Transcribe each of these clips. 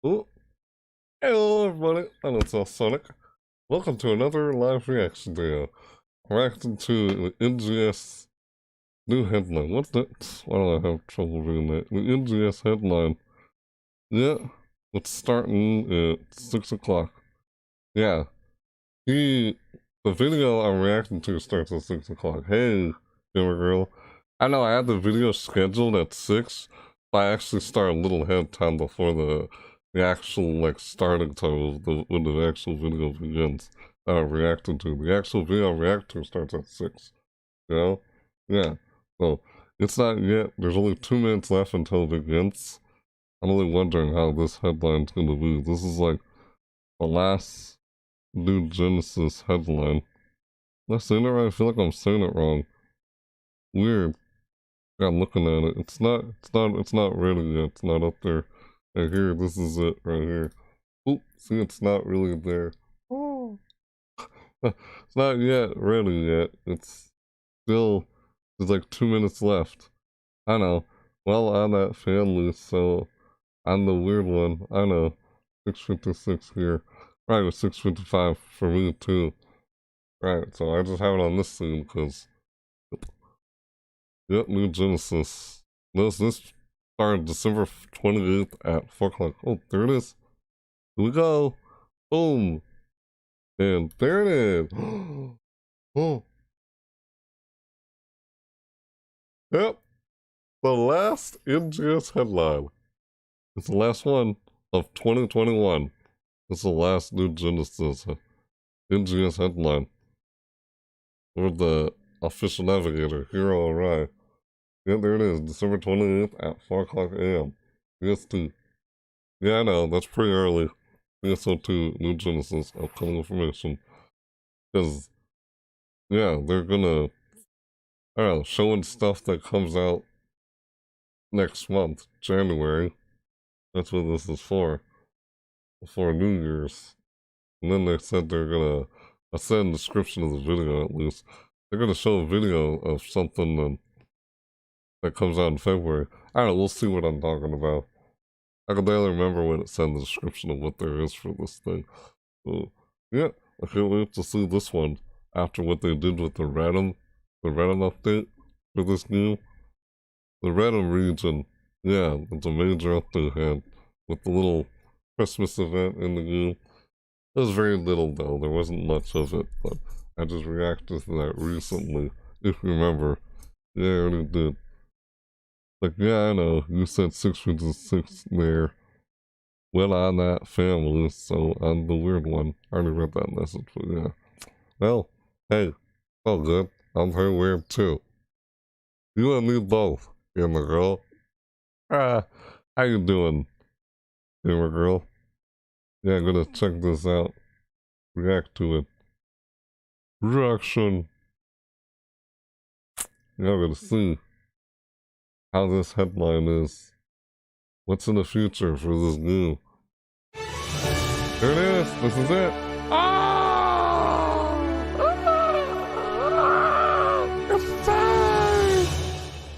Oh, hello everybody, and it's Alsonic. Welcome to another live reaction video. Reacting to the NGS new headline. What's that? Why do I have trouble reading that? The NGS headline. Yeah, it's starting at 6 o'clock. Yeah, the video I'm reacting to starts at 6 o'clock. Hey, gamer girl. I know I had the video scheduled at 6, but I actually start a little ahead time before the actual starting time of when the actual video begins that I'm reacting to. The actual video I'm reacting to starts at 6. You know? Yeah. So it's not yet. There's only 2 minutes left until it begins. I'm really wondering how this headline's gonna be. This is like the last new Genesis headline. Am I saying it right? I feel like I'm saying it wrong. Weird. Yeah, I'm looking at it. It's not ready yet. It's not up there. And here, this is it right here. Oop, see, it's not really there. Oh. It's not yet ready yet. It's still, there's like 2 minutes left. I know. Well, I'm that family, so I'm the weird one. I know. 6:56 here. Right, with 6:55 for me too. Right, so I just have it on this scene because, yep, new Genesis. This started December 28th at 4 o'clock. Oh, there it is. Here we go. Boom. And there it is. Oh. Yep. The last NGS headline. It's the last one of 2021. It's the last new Genesis NGS headline. Or the official navigator, Hero Arrive. Yeah, there it is. December 28th at 4 o'clock a.m. EST. Yeah, I know, that's pretty early. ESO2, new Genesis, upcoming information. Because, yeah, they're gonna, I don't know, showing stuff that comes out next month, January. That's what this is for New Year's. And then they said they're gonna, I said in the description of the video at least, they're gonna show a video of something that comes out in February. I don't know, we'll see what I'm talking about. I can barely remember when it said in the description of what there is for this thing. So, yeah, I can't wait to see this one after what they did with the random update for this game. The random region, yeah, it's a major update had with the little Christmas event in the game. It was very little though, there wasn't much of it, but I just reacted to that recently, if you remember. Yeah, I already did. Like, yeah, I know, you said 6:56 there. Well, I'm that family, so I'm the weird one. I already read that message, but yeah. Well, hey, all good. I'm very weird too. You and me both, gamer girl. How you doing, gamer girl? Yeah, I'm gonna check this out. React to it. Reaction. Yeah, I'm gonna see how this headline is. What's in the future for this game? There it is. This is it. It's time!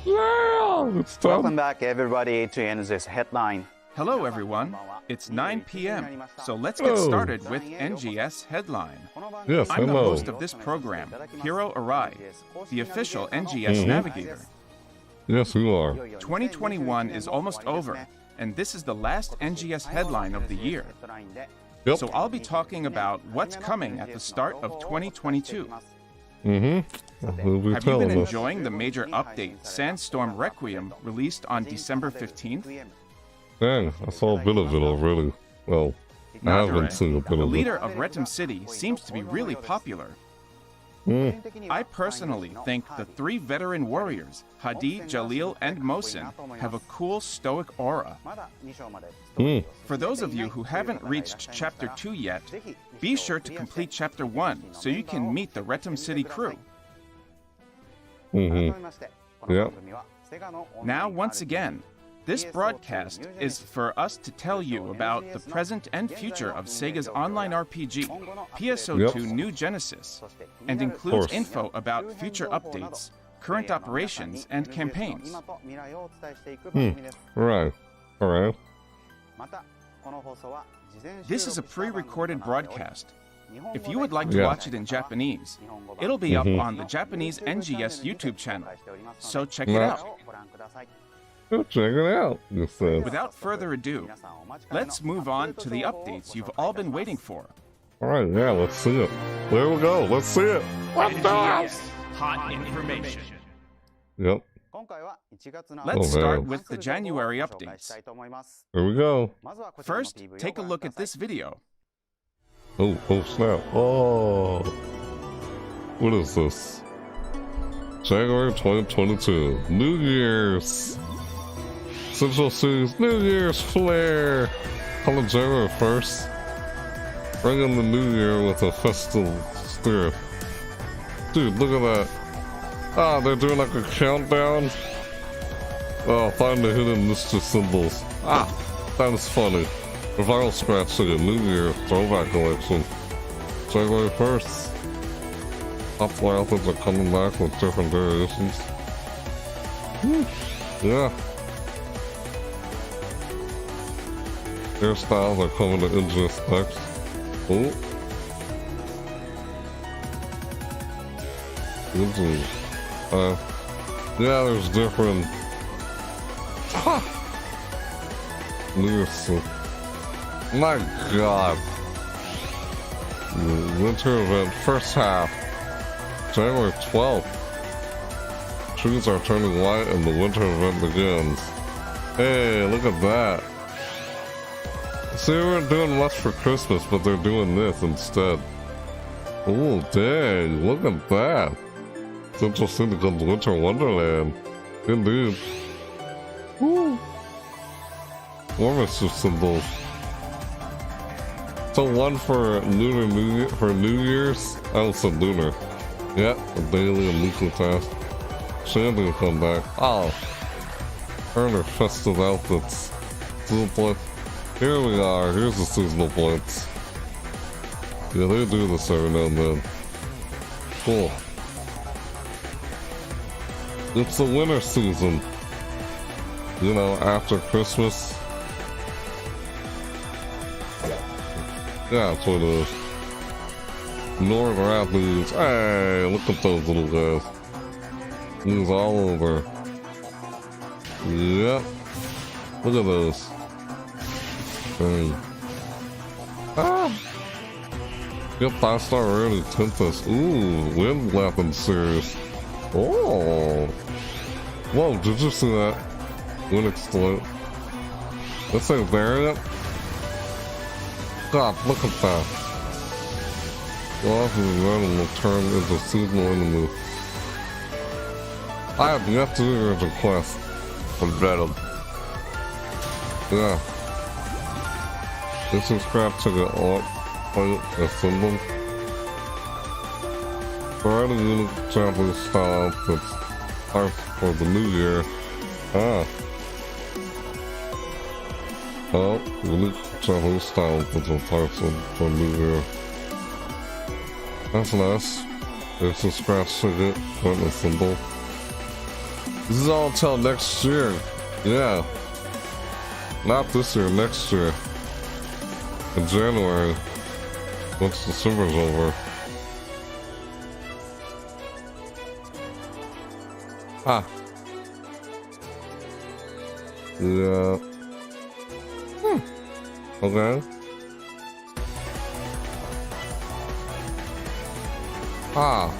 Yeah! It's time. Welcome back, everybody, to NGS Headline. Hello, everyone. It's 9 p.m., so let's get started with NGS Headline. Yes, I'm the hello. host of this program, Hiro Arai, the official NGS navigator. Yes, you are. 2021 is almost over, and this is the last NGS headline of the year. Yep. So I'll be talking about what's coming at the start of 2022. Mm-hmm. Have you been enjoying the major update, Sandstorm Requiem, released on December 15th? Dang, I saw a bit of it already. Well, I haven't seen a bit The of leader it. of Retum City seems to be really popular. I personally think the 3 veteran warriors, Hadi, Jalil, and Mohsin, have a cool stoic aura. For those of you who haven't reached Chapter 2 yet, be sure to complete Chapter 1 so you can meet the Retum City crew. Yep. Now, once again, this broadcast is for us to tell you about the present and future of Sega's online RPG, PSO2 New Genesis, and includes info about future updates, current operations, and campaigns. Right. Alright. This is a pre-recorded broadcast. If you would like to Yeah. watch it in Japanese, it'll be up on the Japanese NGS YouTube channel, so check it Yeah. out. Go check it out. It says. Without further ado, let's move on to the updates you've all been waiting for. All right, yeah, let's see it. There we go. Let's see it. NGS Hot Information. Yep. Let's Oh, start man. with the January updates. Here we go. First, take a look at this video. Oh, oh snap. Oh. What is this? January 2022. New Year's. Central City's New Year's flair. On January 1st. Bring in the new year with a festive spirit. Dude, look at that. Ah, they're doing like a countdown. Oh, find the hidden mystery symbols. Ah, that is funny. The viral scratch to the New Year throwback collection. January 1st. Popular outfits are coming back with different variations. Yeah. Hairstyles are coming to NGS specs. Oh. Yeah, there's different. New Year's. My God. Winter event, first half. January 12th. Trees are turning white and the winter event begins. Hey, look at that. See, we weren't doing much for Christmas, but they're doing this instead. Oh, dang, look at that. Central City becomes Winter Wonderland. Indeed. Woo. More mystery symbols. So one for lunar New Year's. I also said lunar. Yeah, the daily and weekly task. Shandy will come back. Oh, earn her festive outfits. Seasonal points. Here we are. Here's the seasonal points. Yeah, they do this every now and then. Cool. It's the winter season. You know, after Christmas. Yeah, that's what it is. Northern athletes. Hey, look at those little guys. These all over. Yep. Look at those. Dang. Ah! Yep, 5-star rarity Tempest. Ooh, wind weapon series. Oh! Whoa, did you see that? Wind explode. That's a variant? God, look at that. Well, the will turn into seasonal enemy. I have yet to do your quest from Venom. Yeah. This is crap to get up, fight, assemble. Variety unique Japanese style outfits are for the new year. Ah. Oh, unique Japanese style outfits are parts of the new year. That's nice. There's a scratch ticket, point a symbol. This is all until next year. Yeah. Not this year, next year. In January. Once December's over. Ah. Yeah. Okay. Ah.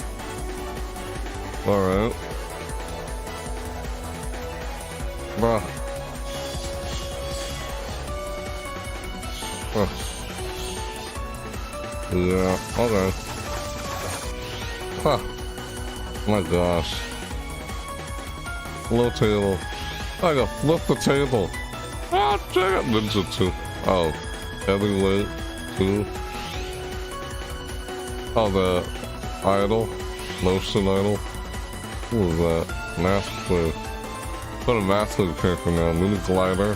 Alright. Bruh. Yeah, okay. Huh. My gosh. Low table. I gotta flip the table. Oh, check it. Ninja 2. Oh. Heavyweight 2. Oh, the idol. Motion idol. What was that? Master. Put a master character now. Mini glider.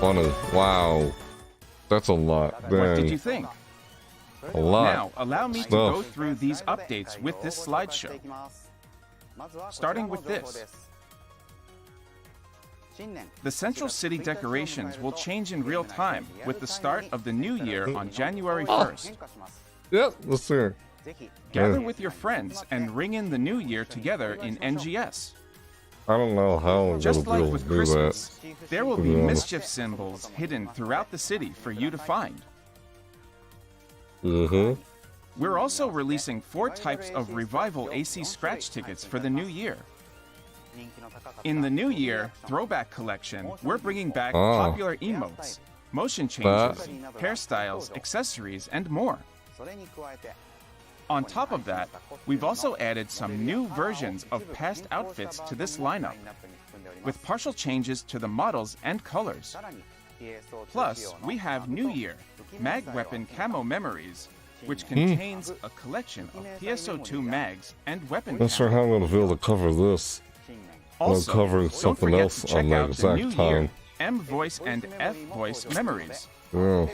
Funny. Wow. That's a lot. Dang. What did you think? A lot. Now, allow me to Stuff. go through these updates with this slideshow. Starting with this. The central city decorations will change in real time with the start of the new year on January 1st. Yep, let's see. Gather with your friends and ring in the new year together in NGS. I don't know how I'm Just gonna be like able with to do that. Christmas, there will be Yeah. mischief symbols hidden throughout the city for you to find. Mm-hmm. We're also releasing 4 types of Revival AC scratch tickets for the new year. In the new year Throwback Collection, we're bringing back popular emotes, motion changes, hairstyles, accessories, and more. On top of that, we've also added some new versions of past outfits to this lineup, with partial changes to the models and colors. Plus, we have New Year Mag Weapon Camo Memories, which contains a collection of PSO2 mags and weapon Not sure camos. how I'm gonna be able to cover this. Also, covering don't something forget else to check on the out the exact New time. Year M Voice and F Voice Memories. Yeah.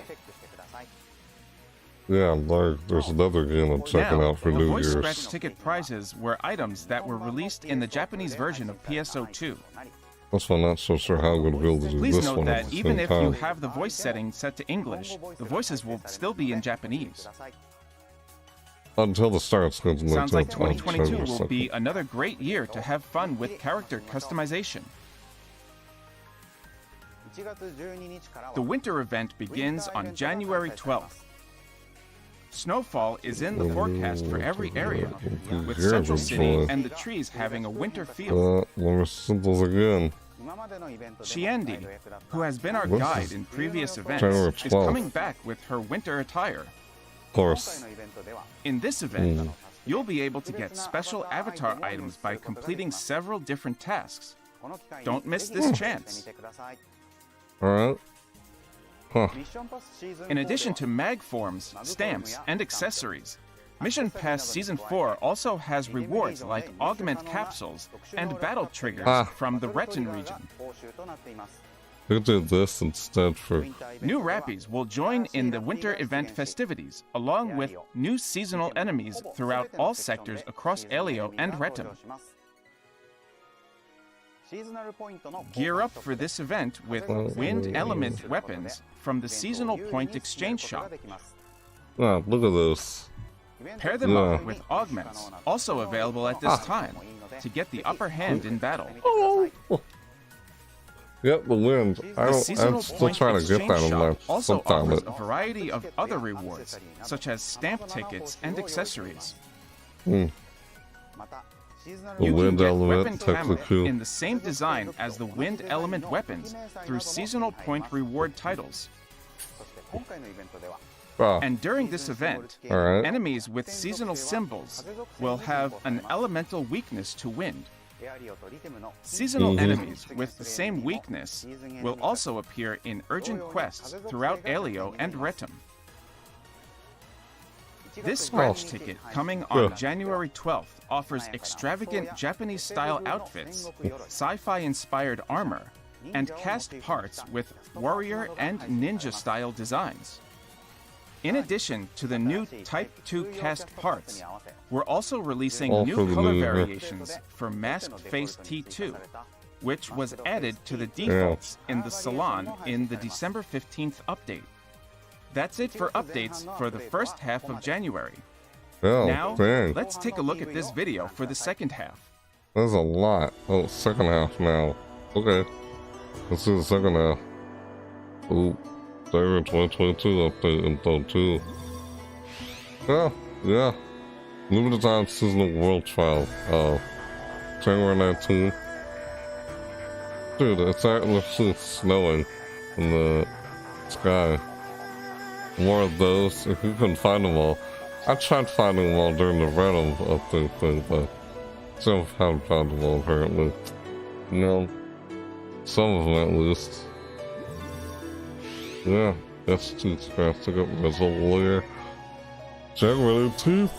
Yeah, there's another game I'm checking Now, out for the New voice Year's. scratch ticket prizes were items that were released in the Japanese version of PSO2. That's why I'm not so sure how I'm gonna be able to do Please this note one at that the even same if you time. have the voice setting set to English, the voices will still be in Japanese. Until the start, it's going to Sounds like until 2022 October will be another great year to have fun with character customization. The winter event begins on January 12th. Snowfall is in the forecast for every area, with Central City and the trees having a winter feel. Let me see those again. Shiandi, who has been our This guide is in previous events, January is 12th. coming back with her winter attire. Of course. In this event, you'll be able to get special avatar items by completing several different tasks. Don't miss this chance. Alright. Huh. In addition to mag forms, stamps, and accessories, Mission Pass Season 4 also has rewards like augment capsules and battle triggers from the Retin region. Who did this instead for... New Rappies will join in the winter event festivities, along with new seasonal enemies throughout all sectors across Aelio and Retim. Gear up for this event with wind element weapons from the Seasonal Point Exchange Shop. Ah, look at this. Pair them up with augments, also available at this time, to get the upper hand in battle. Yep, the wind. The Seasonal I'm still Point trying to get Exchange that on my Shop also sometime. offers a variety of other rewards, such as stamp tickets and accessories. The You can wind get element, weapon camo technically. in the same design as the wind element weapons through Seasonal Point reward titles. Ah, And during this event, alright. enemies with seasonal symbols will have an elemental weakness to wind. Seasonal enemies with the same weakness will also appear in urgent quests throughout Aelio and Retim. This scratch ticket, coming on January 12th, offers extravagant Japanese-style outfits, sci-fi-inspired armor, and cast parts with warrior and ninja-style designs. In addition to the new Type 2 cast parts, we're also releasing All new for the color new- variations for Masked Face T2, which was added to the defaults in the salon in the December 15th update. That's it for updates for the first half of January. Oh, Now, dang. let's take a look at this video for the second half. That's a lot. Oh, second half now. Okay. Let's do the second half. Ooh. January 2022 update info 2. Yeah. Limited time seasonal world trial. January 19th. Dude, it's actually snowing in the sky. More of those, if you couldn't find them all. I tried finding them all during the Venom update thing, but still haven't found them all apparently. No. Some of them at least. Yeah, that's too drastic up as a lawyer. January 18th?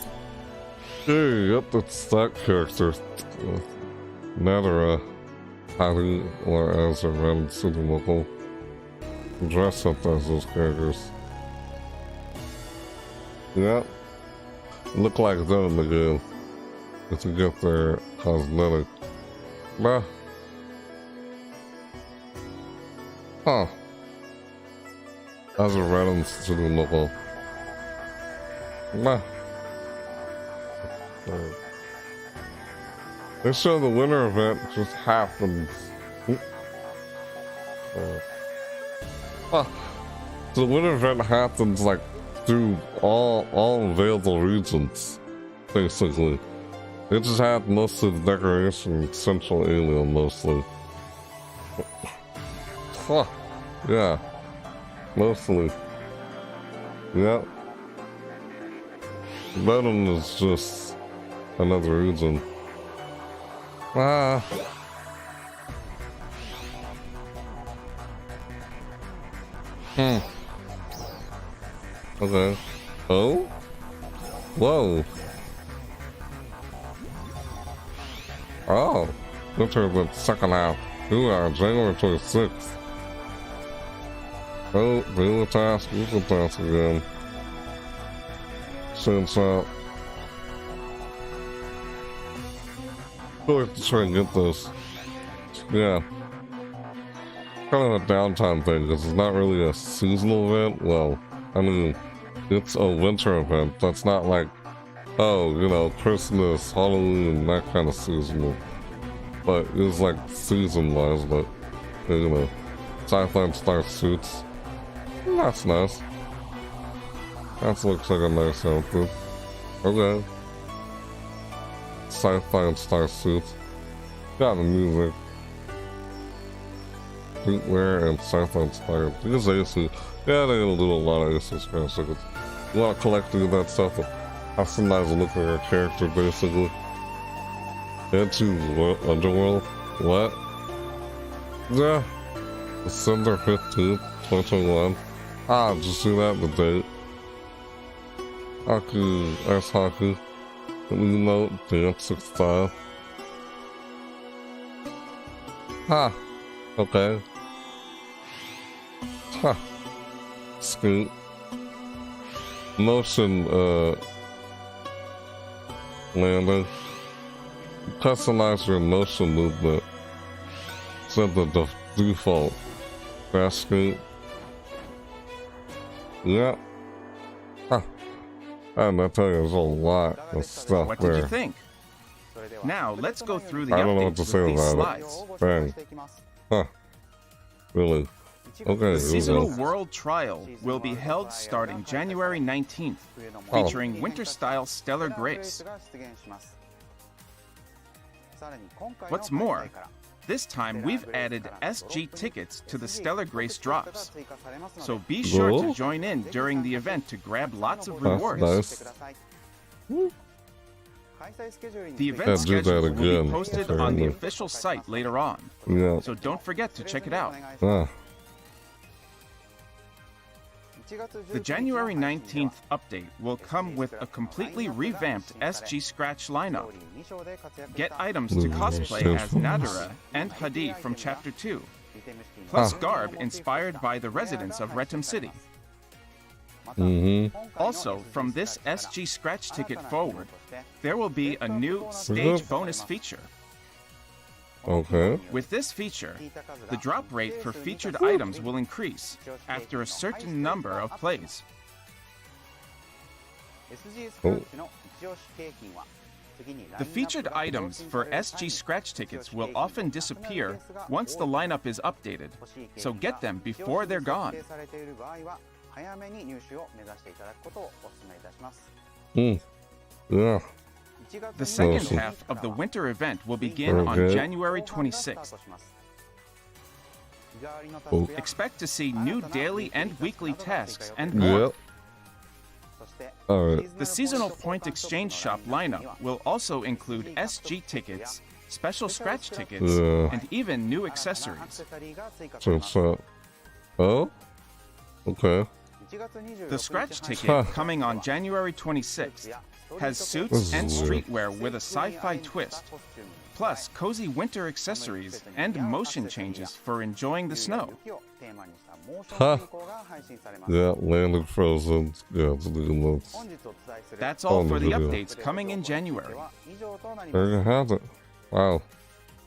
Yeah, yep, that's that character. Natara, Hattie, or as a random city local. Dress up as those characters. Yeah. Look like them again. If you get their cosmetic. Nah. Huh. 아주 random 쓰는 거고. Nah. They show the winter event just happens. The winter event happens like through all available regions, basically. It just had most of the decoration in Central Alien mostly. Huh. Yeah. Mostly. Yep. Venom is just another region. Ah. Okay. Oh? Whoa. Oh. Winter the second half. January 26th. Oh, the task, equal task again. Since I have to try and get this. Yeah. Kind of a downtime thing, because it's not really a seasonal event. Well, I mean, it's a winter event. That's not like, oh, you know, Christmas, Halloween, that kind of seasonal. But it's like season-wise, but, you know, sci-fi star suits. That's nice. That looks like a nice outfit. Okay. Sci-fi star suits. Got the music. Streetwear and sci-fi inspired. These Aces. Yeah, they do a lot of Aces kind of stuff. A lot of collecting that stuff. Have some nice look at her character, basically. Into Underworld. What? Yeah. December 15th, 2021. Ah, just see that the date. Haku, Ice Haku. Emote, Dance style. Ha! Okay. Ha! Scoot. Motion, landing. Customize your motion movement. Set the default. Fast scoot. Yeah. Huh. And I tell you, there's a lot of stuff What there. did you think? Now, let's go through the I don't know what updates to with say these about slides. it. Bang. Huh. Really? Okay, The seasonal here we world trial will be held starting January 19th, Oh. featuring winter-style Stellar Grace. What's more, this time we've added SG tickets to the Stellar Grace drops. So be sure to Cool. join in during the event to grab lots of That's rewards. nice. The Yeah, event do that schedule will be again, posted on the apparently. official site later on, Yeah. so don't forget to check it out. Ah. The January 19th update will come with a completely revamped SG Scratch lineup. Get items to cosplay as Nadara and Hadi from Chapter 2, plus garb inspired by the residents of Retum City. Also, from this SG Scratch ticket forward, there will be a new stage bonus feature. Okay. With this feature, the drop rate for featured items will increase after a certain number of plays. Oh. The featured items for SG Scratch tickets will often disappear once the lineup is updated, so get them before they're gone. Yeah. The second Awesome. half of the winter event will begin Very on good. January 26th. Oh. Expect to see new daily and weekly tasks and more. Yep. Alright. The seasonal point exchange shop lineup will also include SG tickets, special scratch tickets, Yeah. and even new accessories. So it's oh? Okay. The scratch ticket, Huh. coming on January 26th, has This suits is and weird. streetwear with a sci-fi twist, plus cozy winter accessories and motion changes for enjoying the snow. Huh. Yeah, landed frozen. Yeah, it's the emotes. That's all On the for the video. updates coming in January. There you have it. Wow.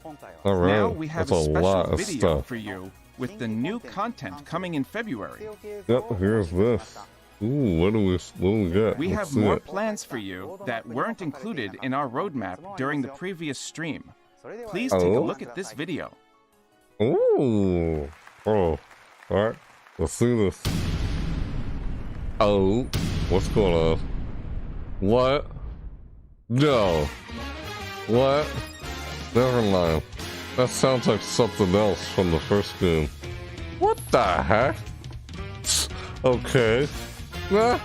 Now Alright. we have That's a a lot special of video stuff. for you with the new content coming in February. Yep, here's this. Ooh, what do we got? We Let's have see more it. plans for you that weren't included in our roadmap during the previous stream. Please take a Oh. look at this video. Ooh. Oh. Alright. Let's see this. Oh. What's going on? What? No. What? Never mind. That sounds like something else from the first game. What the heck? Okay. Nah.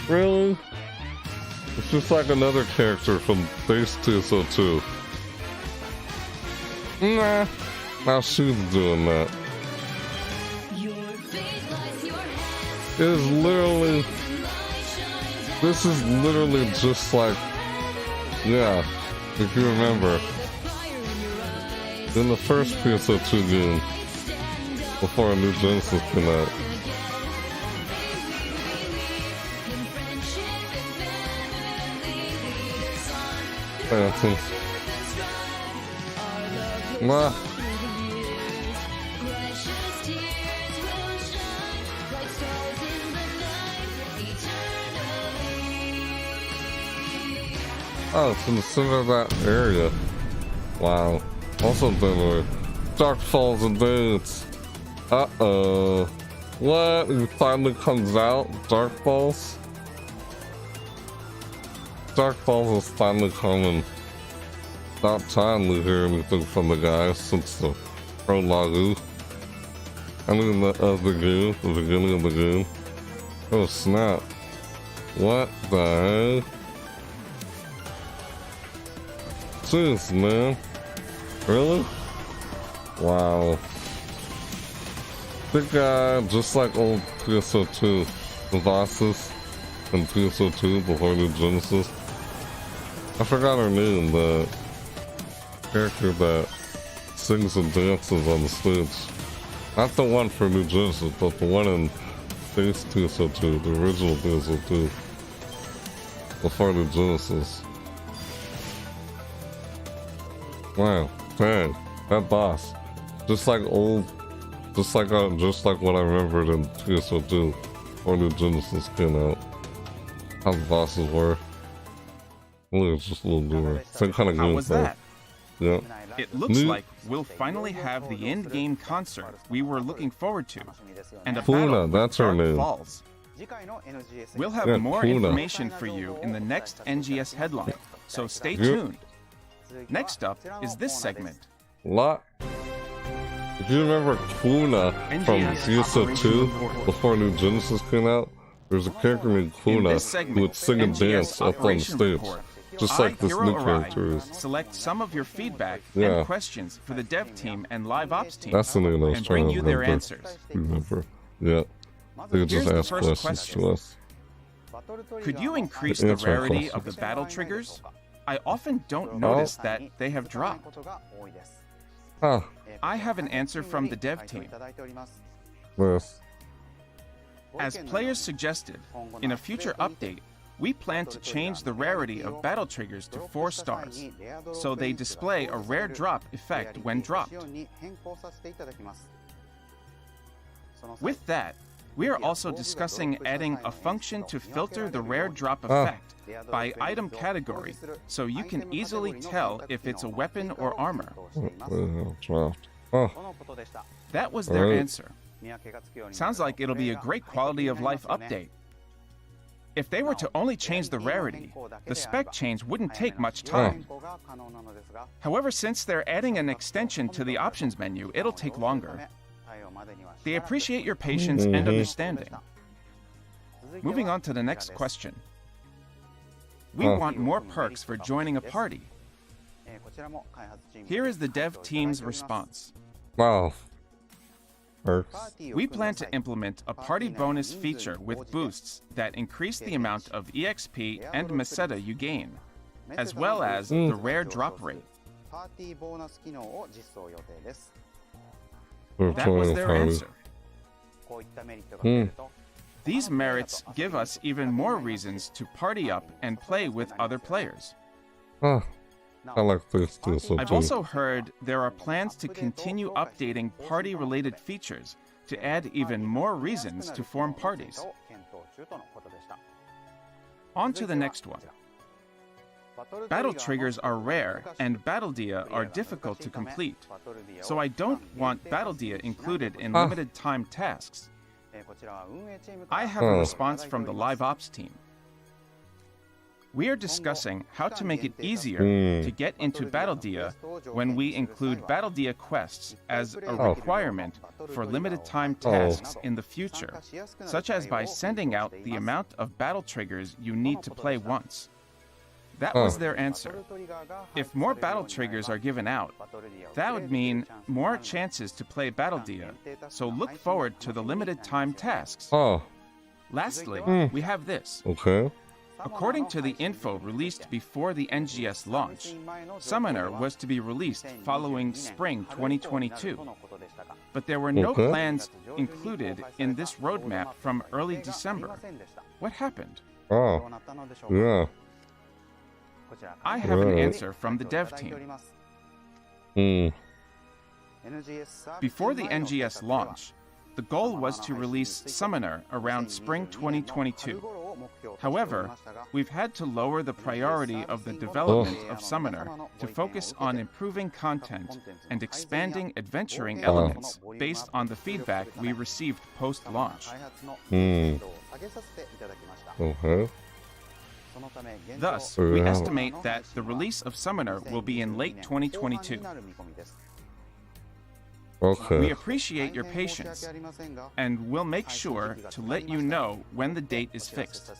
Really? It's just like another character from Base 202. Nah. Now she's doing that. It is literally... This is literally just like... Yeah, if you remember. In the first PS2 game, before a new Genesis came out. Phantom. Nah. Oh, it's in the center of that area. Wow. Also, there Dark Falls and Dudes. Uh-oh. What? It finally comes out? Dark Falls? Dark Falls is finally coming. About time we hear anything from the guys since the prologue. I mean, the game, the beginning of the game. Oh, snap. What the heck? Jeez, man. Really? Wow. Big guy, just like old PSO2. The bosses in PSO2 before New Genesis. I forgot her name, the character that sings and dances on the stage. Not the one for New Genesis, but the one in Base PSO2, the original PSO2. Before New Genesis. Wow, dang, that boss. Just like old, just like what I remembered in PSO2 or New Genesis came out. How the bosses were. Look, it's just a little newer. Same kind of How was gameplay. that? Yeah. It looks like we'll finally have the end-game concert we were looking forward to, and a Puna, battle with that's her Dark name. Falls. We'll have Yeah, more Puna. information for you in the next NGS headline, so stay tuned. Next up is this segment. Lot. If you remember Kuna from NGS PSO2 before New Genesis came out, there's a character named In Kuna this segment, who would sing and NGS dance up on Operation stage. Report, Just like this Hero new Arai character is. select some of your feedback Yeah. and questions for the dev team and live ops team That's the name I was and trying bring to you their remember. answers. Remember. Yeah. They could just Here's the ask first questions question. to us. Could you increase To the answer our rarity of the questions. battle triggers? I often don't notice that they have dropped. Huh. I have an answer from the dev team. Yes. As players suggested, in a future update, we plan to change the rarity of battle triggers to 4 stars, so they display a rare drop effect when dropped. With that, we are also discussing adding a function to filter the rare drop effect by item category, so you can easily tell if it's a weapon or armor. Draft. Oh, That was their Alright. answer. Sounds like it'll be a great quality of life update. If they were to only change the rarity, the spec change wouldn't take much time. However, since they're adding an extension to the options menu, it'll take longer. They appreciate your patience and understanding. Moving on to the next question. We want more perks for joining a party. Here is the dev team's response. wow. Perks. We plan to implement a party bonus feature with boosts that increase the amount of EXP and Meseta you gain, as well as the rare drop rate. For That was joining their party. answer. These merits give us even more reasons to party up and play with other players. Huh. I like this too, so I've too. also heard there are plans to continue updating party-related features to add even more reasons to form parties. On to the next one. Battle triggers are rare and Battle Dia are difficult to complete, so I don't want Battle Dia included in limited time tasks. I have a response from the Live Ops team. We are discussing how to make it easier to get into Battle Dia when we include Battle Dia quests as a requirement for limited time tasks in the future, such as by sending out the amount of battle triggers you need to play once. That was their answer. If more battle triggers are given out, that would mean more chances to play Battle Dia, so look forward to the limited time tasks. Lastly, we have this. Okay. According to the info released before the NGS launch, Summoner was to be released following spring 2022. But there were no plans included in this roadmap from early December. What happened? Yeah. I have an answer from the dev team. Before the NGS launch, the goal was to release Summoner around spring 2022. However, we've had to lower the priority of the development of Summoner to focus on improving content and expanding adventuring elements based on the feedback we received post-launch. Okay. Thus, we estimate that the release of Summoner will be in late 2022. Okay. We appreciate your patience, and we'll make sure to let you know when the date is fixed.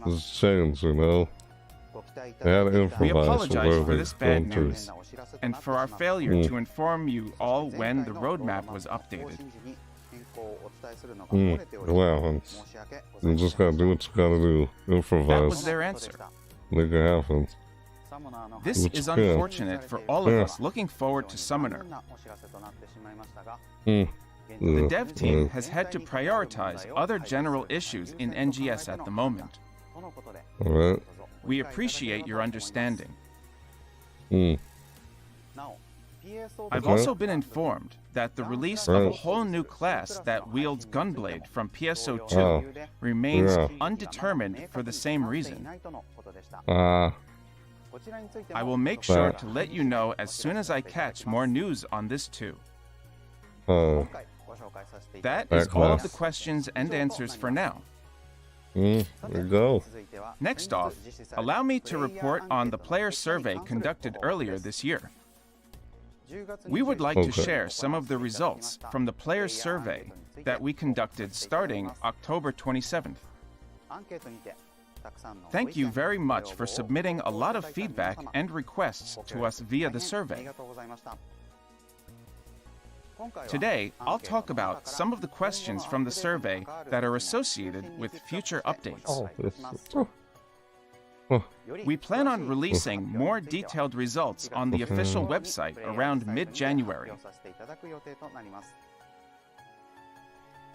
It's changed, you know. They had to improvise We apologize where for they this bad going to. news, and for our failure to inform you all when the roadmap was updated. Well, you just gotta do what you gotta do. Improvise. That was their answer. Make it happen. This is unfortunate for all of us looking forward to Summoner. The dev team has had to prioritize other general issues in NGS at the moment. Alright. We appreciate your understanding. I've also been informed that the release of a whole new class that wields Gunblade from PSO2 remains undetermined for the same reason. I will make sure to let you know as soon as I catch more news on this too. That is all of the questions and answers for now. There you go. Next off, allow me to report on the player survey conducted earlier this year. We would like to share some of the results from the player survey that we conducted starting October 27th. Thank you very much for submitting a lot of feedback and requests to us via the survey. Today, I'll talk about some of the questions from the survey that are associated with future updates. We plan on releasing more detailed results on the official website around mid-January.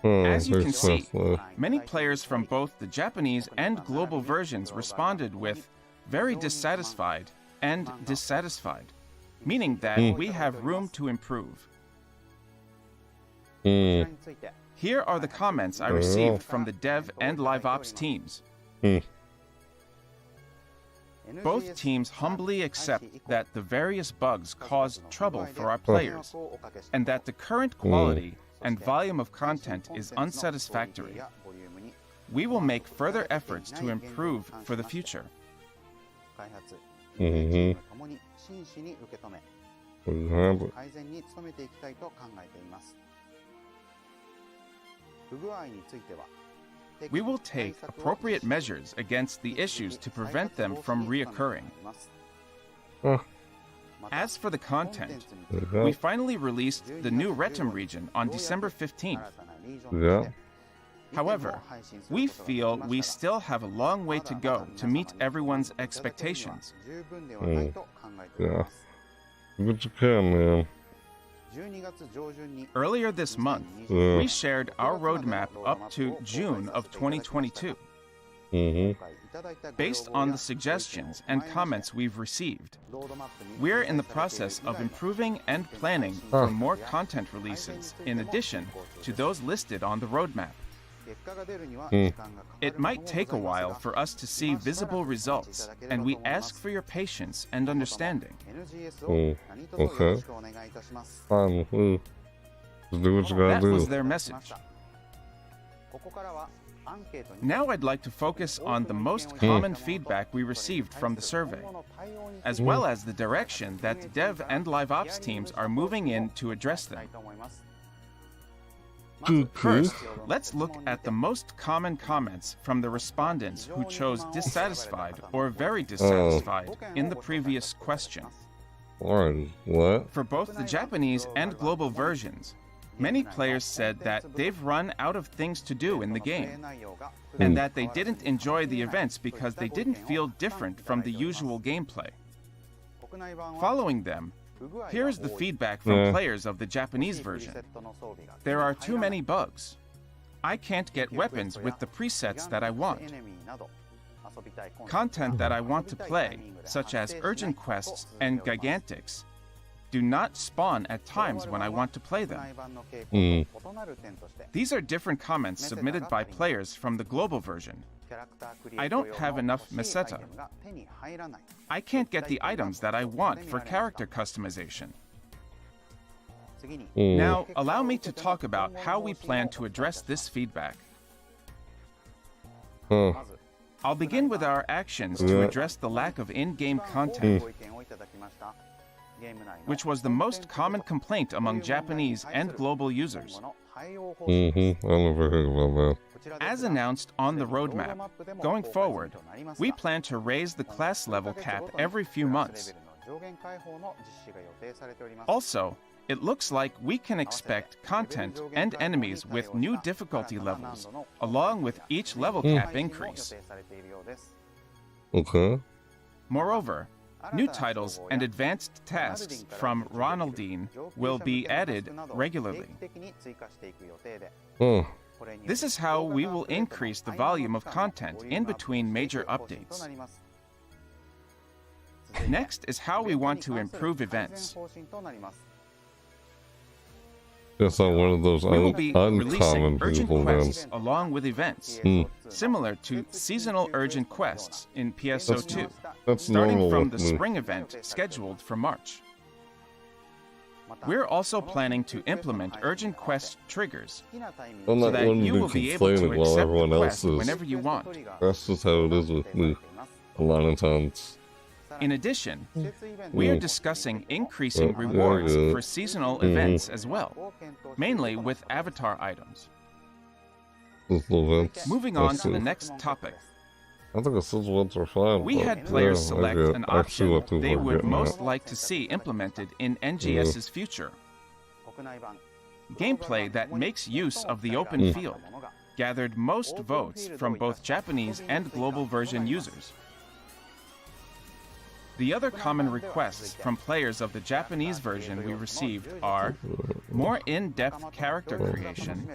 As you can see, many players from both the Japanese and global versions responded with very dissatisfied and dissatisfied, meaning that we have room to improve. Here are the comments I received from the dev and live ops teams. Both teams humbly accept that the various bugs caused trouble for our players, and that the current quality and volume of content is unsatisfactory. We will make further efforts to improve for the future. We will take appropriate measures against the issues to prevent them from reoccurring. As for the content, we finally released the new Retum region on December 15th. However, we feel we still have a long way to go to meet everyone's expectations. But you can, man. Earlier this month, we shared our roadmap up to June of 2022. based on the suggestions and comments we've received. We're in the process of improving and planning for more content releases in addition to those listed on the roadmap. It might take a while for us to see visible results, and we ask for your patience and understanding. Okay. Fine. Just do what you gotta That do. was their message. Now I'd like to focus on the most common feedback we received from the survey, as well as the direction that the dev and live ops teams are moving in to address them. First, let's look at the most common comments from the respondents who chose dissatisfied or very dissatisfied in the previous question. Alright, what? For both the Japanese and global versions, many players said that they've run out of things to do in the game, and that they didn't enjoy the events because they didn't feel different from the usual gameplay. Following them, here's the feedback from players of the Japanese version. There are too many bugs. I can't get weapons with the presets that I want. Content that I want to play, such as urgent quests and gigantics, do not spawn at times when I want to play them. These are different comments submitted by players from the global version. I don't have enough meseta. I can't get the items that I want for character customization. Now, allow me to talk about how we plan to address this feedback. I'll begin with our actions to address the lack of in-game content, which was the most common complaint among Japanese and global users. I never heard about that. As announced on the roadmap, going forward, we plan to raise the class level cap every few months. Also, it looks like we can expect content and enemies with new difficulty levels, along with each level cap increase. Okay. Moreover, new titles and advanced tasks from Ronaldine will be added regularly. This is how we will increase the volume of content in between major updates. Next is how we want to improve events. That's not one of those We will be releasing uncommon urgent people, man. quests along with events, similar to seasonal urgent quests in PSO2, That's starting normal from with the me. spring event scheduled for March. We're also planning to implement urgent quest triggers, I'm so not that one you to will be be able to complaining while accept everyone the else quest is. whenever you want. That's just how it is with me. A lot of times. In addition, we are discussing increasing rewards for seasonal events as well, mainly with avatar items. Moving on to the next topic. I think the season ones are fine. We but had players yeah, select I get an actually option what people they are would getting most at. like to see implemented in NGS's future. Gameplay that makes use of the open field gathered most votes from both Japanese and global version users. The other common requests from players of the Japanese version we received are more in-depth character creation,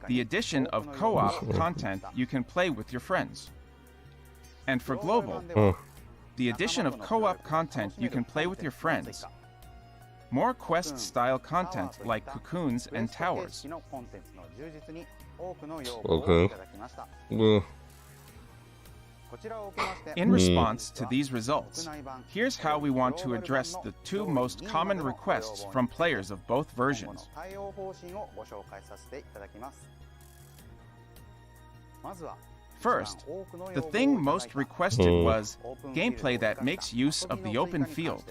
the addition of co-op content you can play with your friends, and for global, the addition of co-op content you can play with your friends, more quest-style content like cocoons and towers. Okay. Well, In response to these results, here's how we want to address the two most common requests from players of both versions. First, the thing most requested was gameplay that makes use of the open field.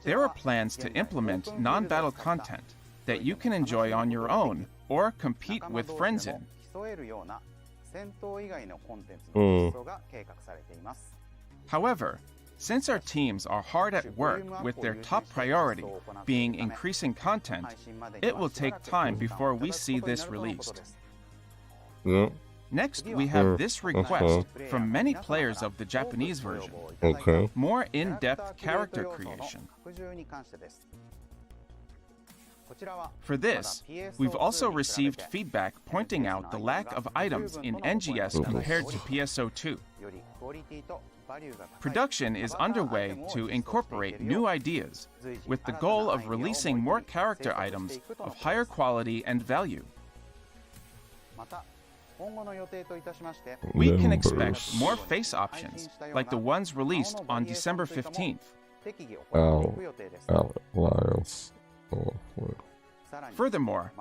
There are plans to implement non-battle content that you can enjoy on your own or compete with friends in. However, since our teams are hard at work with their top priority being increasing content, it will take time before we see this released. yeah. Next, we have this request from many players of the Japanese version. Okay. More in-depth character creation. For this, we've also received feedback pointing out the lack of items in NGS compared to PSO2. Production is underway to incorporate new ideas, with the goal of releasing more character items of higher quality and value. We can expect more face options, like the ones released on December 15th. Furthermore,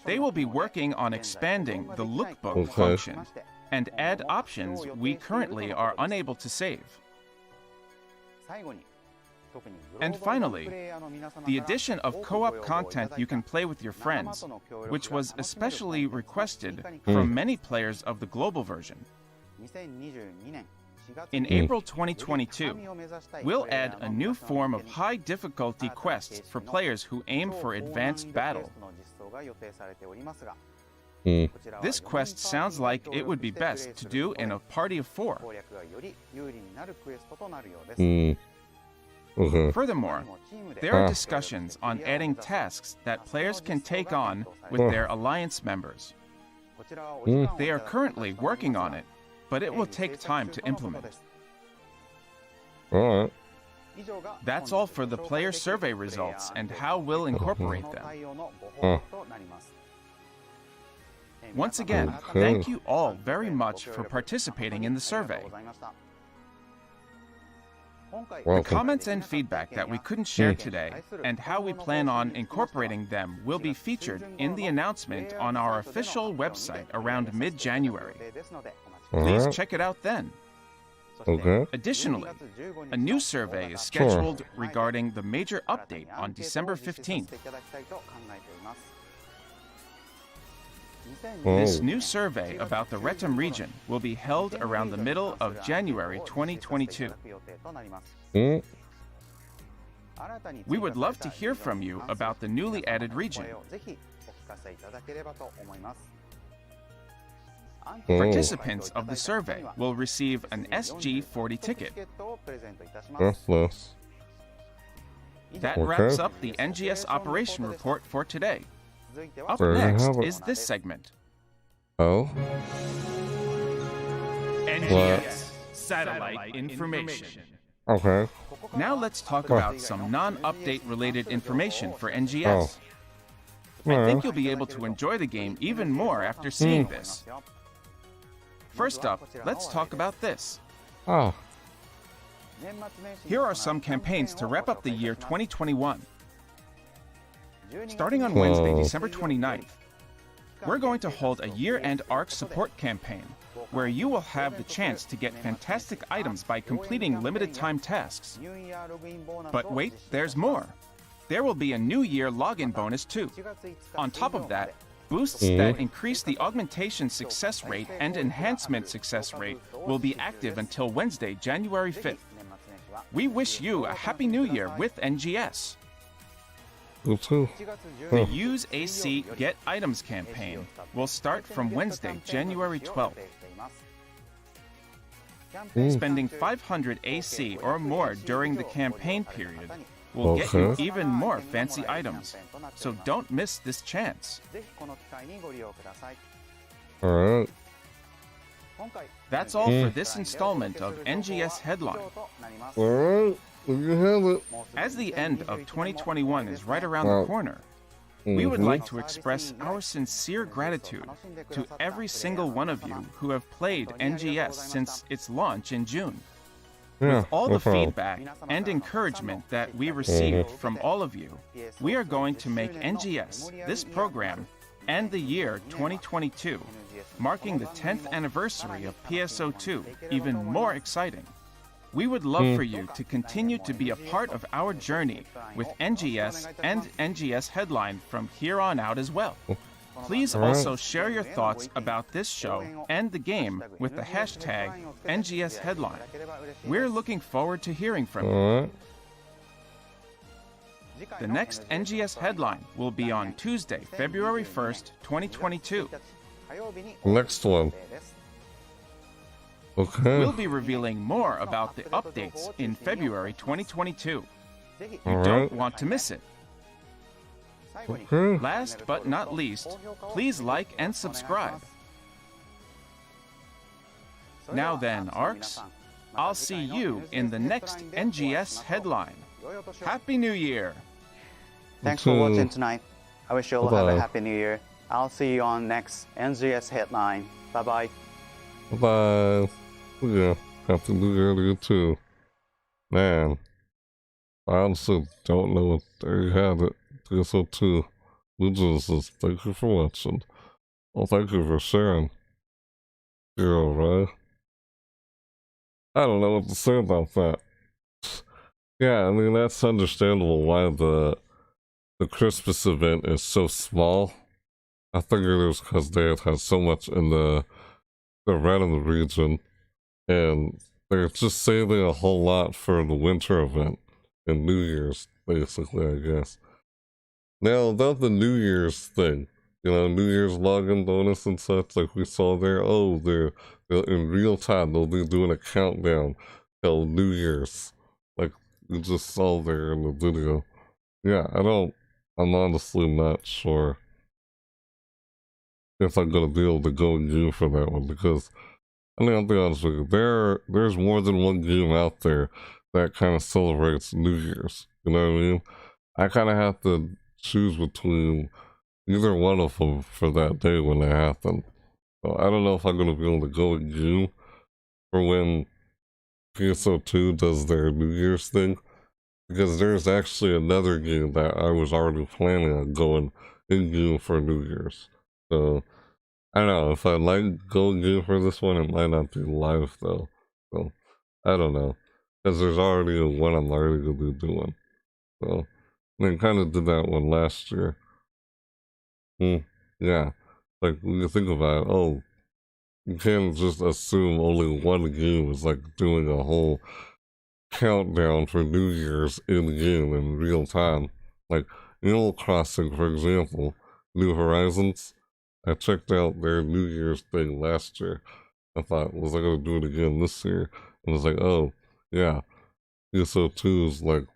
they will be working on expanding the lookbook function and add options we currently are unable to save. And finally, the addition of co-op content you can play with your friends, which was especially requested from many players of the global version. In April 2022, we'll add a new form of high difficulty quests for players who aim for advanced battle. This quest sounds like it would be best to do in a party of 4. Furthermore, there are discussions on adding tasks that players can take on with their alliance members. They are currently working on it, but it will take time to implement. Alright. That's all for the player survey results and how we'll incorporate them. Once again, thank you all very much for participating in the survey. The comments and feedback that we couldn't share today and how we plan on incorporating them will be featured in the announcement on our official website around mid-January. Please check it out then. Okay. Additionally, a new survey is scheduled regarding the major update on December 15th. This new survey about the Retum region will be held around the middle of January 2022. We would love to hear from you about the newly added region. Participants of the survey will receive an SG40 ticket. That wraps up the NGS operation report for today. Up next is this segment. Oh? NGS Satellite Information. Okay. Now let's talk about some non-update related information for NGS. I think you'll be able to enjoy the game even more after seeing this. First up, let's talk about this. Oh. Here are some campaigns to wrap up the year 2021. Starting on Wednesday, December 29th, we're going to hold a year-end ARC support campaign, where you will have the chance to get fantastic items by completing limited-time tasks. But wait, there's more. There will be a New Year login bonus too. On top of that, boosts that increase the augmentation success rate and enhancement success rate will be active until Wednesday, January 5th. We wish you a Happy New Year with NGS. You too. The Use AC Get Items campaign will start from Wednesday, January 12th. Spending 500 AC or more during the campaign period will get you even more fancy items, so don't miss this chance. Alright. That's all for this installment of NGS Headline. Alright. There you have it. As the end of 2021 is right around the corner, we would like to express our sincere gratitude to every single one of you who have played NGS since its launch in June. With all the feedback and encouragement that we received from all of you, we are going to make NGS, this program, and the year 2022, marking the 10th anniversary of PSO2, even more exciting. We would love for you to continue to be a part of our journey with NGS and NGS Headline from here on out as well. Please also share your thoughts about this show and the game with the hashtag NGS Headline. We're looking forward to hearing from you. The next NGS Headline will be on Tuesday, February 1st, 2022. Next one. Okay. We'll be revealing more about the updates in February 2022. You don't want to miss it. Okay. Last but not least, please like and subscribe. Now then, ARCs, I'll see you in the next NGS Headline. Happy New Year! Thanks for Okay. watching tonight. I wish you all have Bye-bye. a happy new year. I'll see you on next NGS Headline. Bye bye. Bye-bye. Yeah, happy New Year to you too. Man, I honestly don't know what they had it. TSO2. New Genesis, thank you for watching. Well, thank you for sharing. You're alright. I don't know what to say about that. Yeah, I mean, that's understandable why the Christmas event is so small. I figured it was because they had so much in the random region, and they're just saving a whole lot for the winter event and New Year's, basically, I guess. Now, about the New Year's thing, you know, New Year's login bonus and such, like we saw there, oh, they're in real time, they'll be doing a countdown till New Year's, like we just saw there in the video. Yeah, I'm honestly not sure if I'm gonna be able to go and game for that one, because I mean, I'll be honest with you, there's more than one game out there that kind of celebrates New Year's. You know what I mean? I kind of have to choose between either one of them for that day when they happen. So I don't know if I'm gonna be able to go and game for when PSO2 does their New Year's thing, because there's actually another game that I was already planning on going in game for New Year's. So I don't know, if I like go game for this one, it might not be live though. So I don't know, because there's already one I'm already gonna be doing. So I mean, kind of did that one last year. Yeah, like when you think about it, oh, you can't just assume only one game is like doing a whole countdown for New Year's in game in real time. Like Animal Crossing, for example, New Horizons. I checked out their New Year's thing last year. I thought, was I gonna do it again this year? And it's like, oh, yeah, ESO2 is like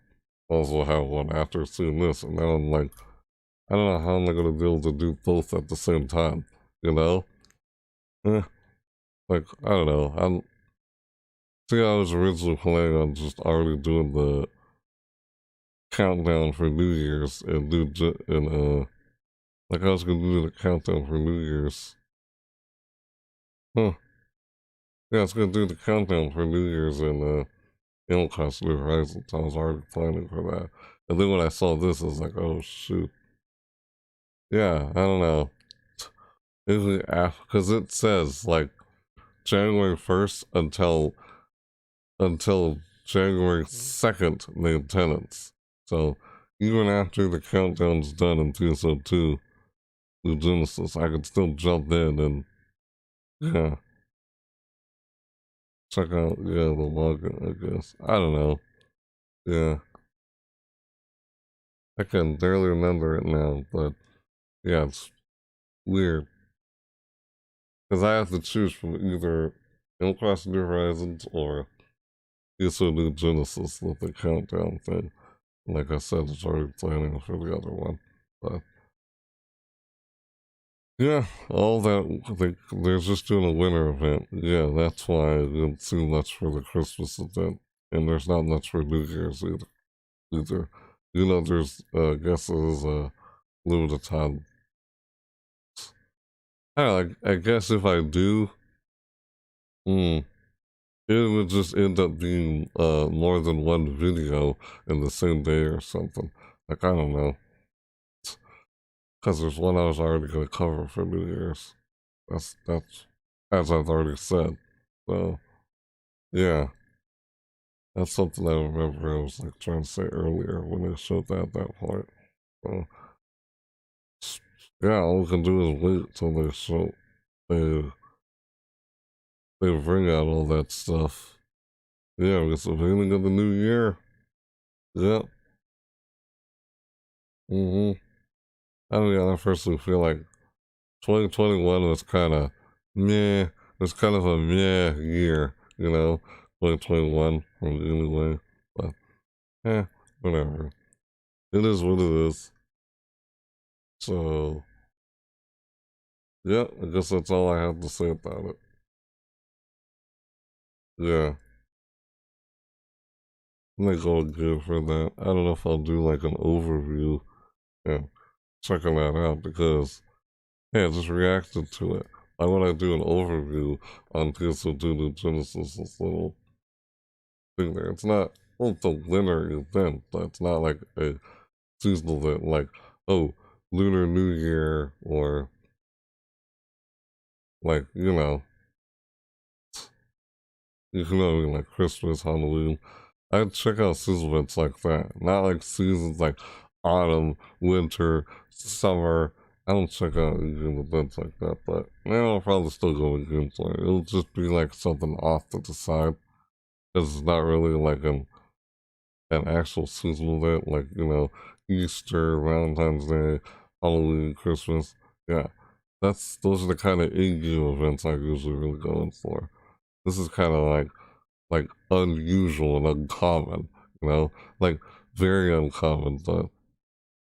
also have one after seeing this, and now I'm like, I don't know how am I gonna be able to do both at the same time, you know? Like, I don't know. I was originally planning on just already doing the countdown for New Year's and like I was gonna do the countdown for New Year's. Yeah, I was gonna do the countdown for New Year's and Animal Crossing New Horizons. I was already planning for that. And then when I saw this, I was like, oh shoot. Yeah, I don't know. Usually because it says like January 1st until January 2nd maintenance. So even after the countdown's done in TSO2 New Genesis, I could still jump in and yeah, check out the login, I guess. I don't know. Yeah. I can barely remember it now, but yeah, it's weird. Because I have to choose from either Animal Crossing New Horizons or TSO New Genesis with the countdown thing. Like I said, it's already planning for the other one. But yeah, all that, they're just doing a winter event. Yeah, that's why I didn't see much for the Christmas event. And there's not much for New Year's either. You know, there's, I guess there's a limited time. I guess if I do, it would just end up being more than one video in the same day or something. Like, I don't know. Because there's one I was already going to cover for New Year's. That's as I've already said. So, yeah. That's something I remember I was like trying to say earlier when they showed that at that point. So, yeah, all we can do is wait till they bring out all that stuff. Yeah, it's the beginning of the new year. Yep. I mean, I personally feel like 2021 was kind of meh. It was kind of a meh year, you know, 2021 from anyway. But, whatever. It is what it is. So, yeah, I guess that's all I have to say about it. Yeah. I think all good for that. I don't know if I'll do like an overview and checking that out because, yeah, I just reacted to it. Why would I do an overview on PS2 to Genesis, this little thing there? It's not, well, it's a winter event, but it's not like a seasonal event, like, oh, Lunar New Year, or like, like Christmas, Halloween. I'd check out seasonal events like that, not like seasons like autumn, winter, summer. I don't check out events like that, but I'll probably still go with gameplay. It'll just be like something off to the side, because it's not really like an actual seasonal event, like, Easter, Valentine's Day, Halloween, Christmas. Yeah, those are the kind of in-game events I usually really go in for. This is kind of like unusual and uncommon, like very uncommon, but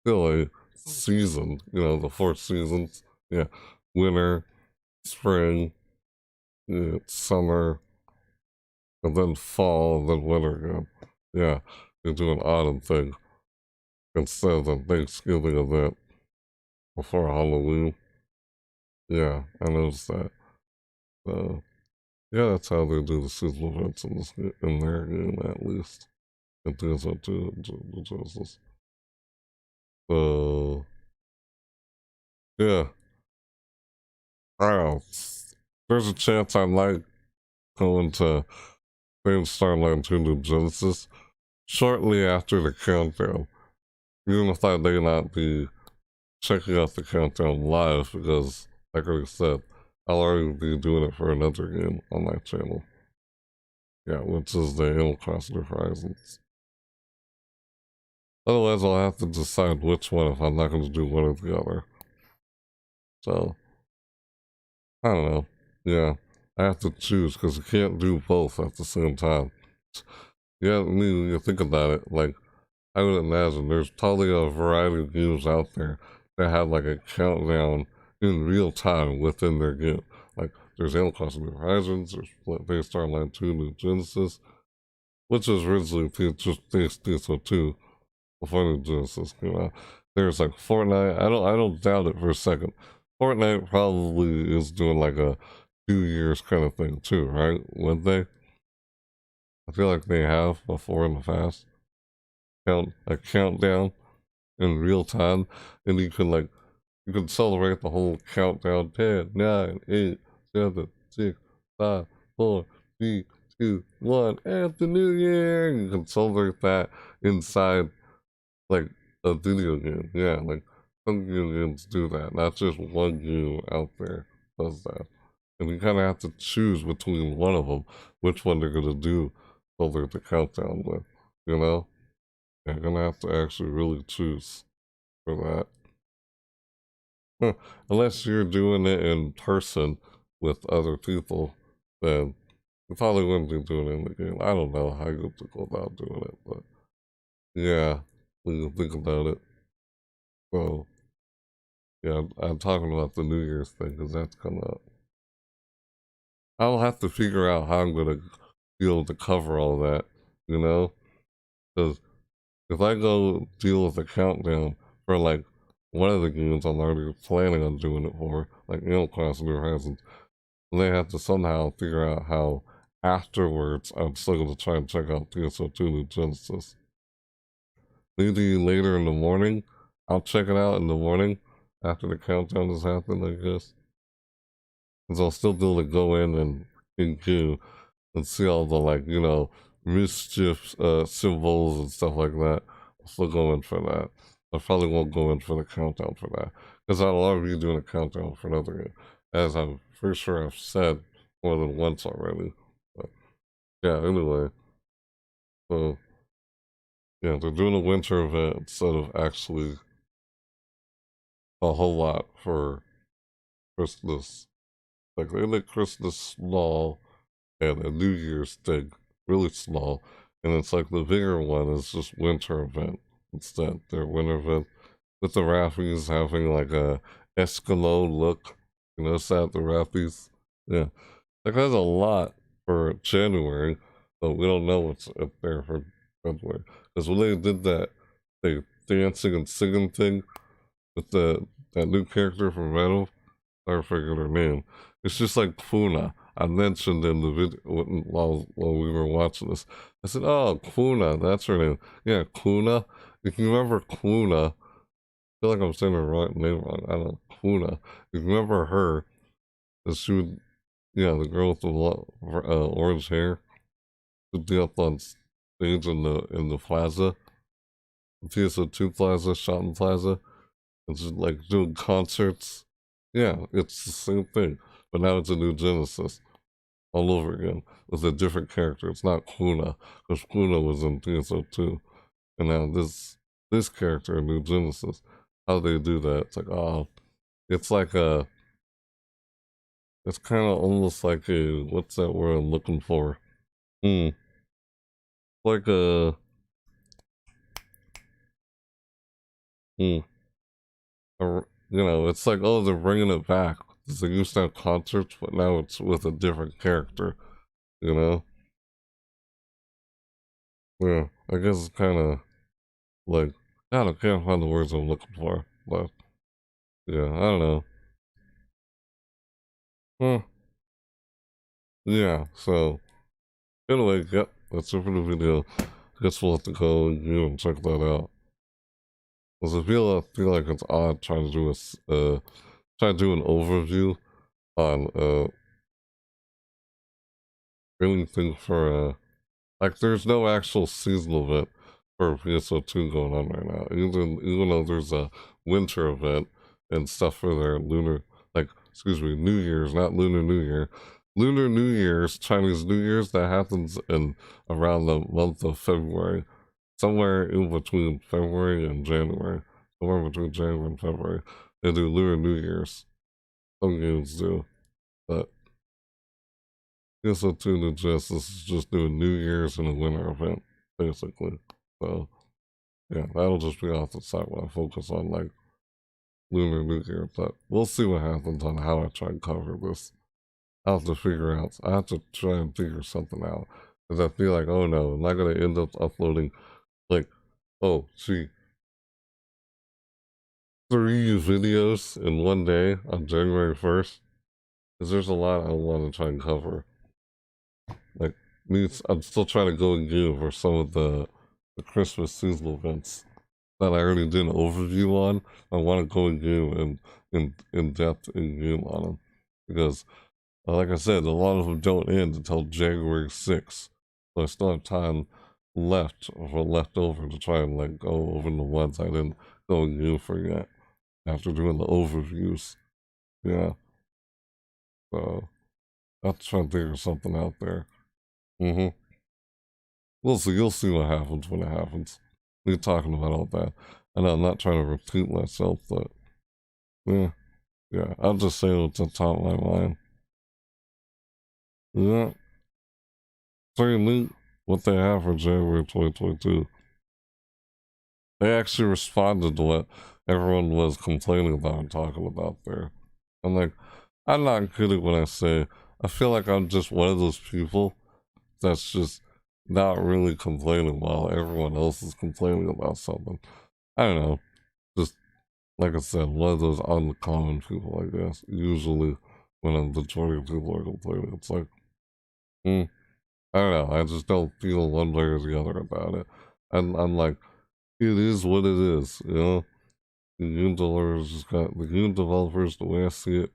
still a season, the 4 seasons. Yeah, winter, spring, summer, and then fall, and then winter again. Yeah, you do an autumn thing instead of the Thanksgiving event before Halloween. Yeah, I noticed that. So, yeah, that's how they do the seasonal events in their game, at least. And things like the Genesis. So, yeah. Wow. There's a chance I might go into Phantasy Star Online 2 New Genesis shortly after the countdown. Even if I may not be checking out the countdown live, because, like I said, I'll already be doing it for another game on my channel. Yeah, which is the Animal Crossing Horizons. Otherwise, I'll have to decide which one if I'm not going to do one or the other. So, I don't know. Yeah, I have to choose because you can't do both at the same time. Yeah, I mean, when you think about it, like, I would imagine there's probably a variety of games out there that have like a countdown in real time within their game. Like, there's Animal Crossing New Horizons, there's Phantasy Star Online 2 New Genesis, which was originally just PS2 before New Genesis came out. There's like Fortnite. I don't doubt it for a second. Fortnite probably is doing like a 2 years kind of thing too, right? Wouldn't they? I feel like they have before in the past. A countdown in real time, and you can celebrate the whole countdown. 10, 9, 8, 7, 6, 5, 4, 3, 2, 1. Happy New Year! You can celebrate that inside like a video game. Yeah, like some video games do that. Not just one game out there does that. And you kind of have to choose between one of them, which one they're gonna do over the countdown with. You're gonna have to actually really choose for that. Unless you're doing it in person with other people, then you probably wouldn't be doing it in the game. I don't know how you go about doing it, but yeah, when you think about it. So, yeah, I'm talking about the New Year's thing because that's coming up. I'll have to figure out how I'm gonna be able to cover all that, because if I go deal with the countdown for like one of the games I'm already planning on doing it for, like Animal Crossing New Horizons, they have to somehow figure out how afterwards I'm still going to try and check out PSO2 New Genesis. Maybe later in the morning, I'll check it out in the morning after the countdown has happened, I guess. Because I'll still be able to go in queue and see all the mischief symbols and stuff like that. I'll still go in for that. I probably won't go in for the countdown for that because I'll already be doing a countdown for another game, as I'm pretty sure I've said more than once already. But yeah, anyway, so yeah, they're doing a winter event instead of actually a whole lot for Christmas. Like they make Christmas small and a New Year's thing really small, and it's like the bigger one is just winter event instead. Their winter event with the Raffies having like a Eskimo look. You know, that the Raffies. Yeah. Like that's a lot for January, but we don't know what's up there for February. Because when they did that, the dancing and singing thing with that new character from Venom, I forget her name. It's just like Kuna. I mentioned in the video while we were watching this. I said, "Oh, Kuna, that's her name." Yeah, Kuna. If you remember Kuna, I feel like I'm saying her right name wrong. I don't know, Kuna. If you remember her, she would, yeah, the girl with the orange hair, would be up on stage in the plaza, the TSO2 Plaza, Shopping Plaza, and just like doing concerts. Yeah, it's the same thing, but now it's a new Genesis all over again with a different character. It's not Kuna, because Kuna was in TSO2, and now this character in New Genesis. How they do that? It's like it's like it's kind of almost like a what's that word I'm looking for? Like a hmm, you know, it's like, oh, they're bringing it back. They used to have concerts, but now it's with a different character, you know? Yeah, I guess it's kind of like, I can't find the words I'm looking for, but yeah, I don't know. Huh, yeah, so anyway, yep, that's it for the video. Guess we'll have to go and check that out. Because I feel like it's odd trying to do try to do an overview on anything for like there's no actual seasonal event for PSO2 going on right now. Even though there's a winter event and stuff for their lunar, like excuse me, New Year's, not Lunar New Year. Lunar New Year's, Chinese New Year's, that happens in around the month of February, somewhere in between February and January, somewhere between January and February. They do Lunar New Year's. Some games do, but PSO2 and Justice is just doing New Year's and a winter event, basically. So, yeah, that'll just be off the side when I focus on, like, Lunar New Year. But we'll see what happens on how I try and cover this. I have to figure out, I have to try and figure something out. Because I feel like, oh no, I'm not going to end up uploading, like, oh, see, 3 videos in one day on January 1st. Because there's a lot I want to try and cover. Like, I'm still trying to go and give for some of the Christmas seasonal events that I already did an overview on. I want to go and give in depth in game on them because, like I said, a lot of them don't end until January 6th. So I still have time left over to try and like go over the ones I didn't go and give for yet after doing the overviews. Yeah, so I'll try and figure something out there. We'll see. You'll see what happens when it happens. We're talking about all that. I know I'm not trying to repeat myself, but yeah, I'll just say what's on top of my mind. Yeah. Pretty neat what they have for January 2022. They actually responded to what everyone was complaining about and talking about there. I'm like, I'm not kidding when I say I feel like I'm just one of those people that's just not really complaining while everyone else is complaining about something. I don't know. Just like I said, one of those uncommon people, I guess. Usually when the majority of people are complaining, it's like, I don't know. I just don't feel one way or the other about it. And I'm like, it is what it is, you know? The game developers, the way I see it,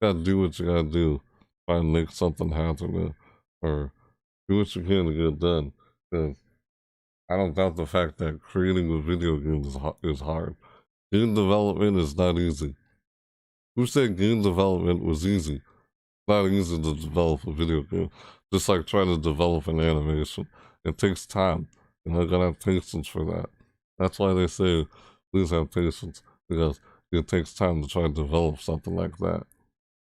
gotta do what you gotta do. Try and make something happen, or do what you can to get it done. Because I don't doubt the fact that creating a video game is hard. Game development is not easy. Who said game development was easy? It's not easy to develop a video game. Just like trying to develop an animation. It takes time. And I gotta have patience for that. That's why they say, please have patience. Because it takes time to try to develop something like that.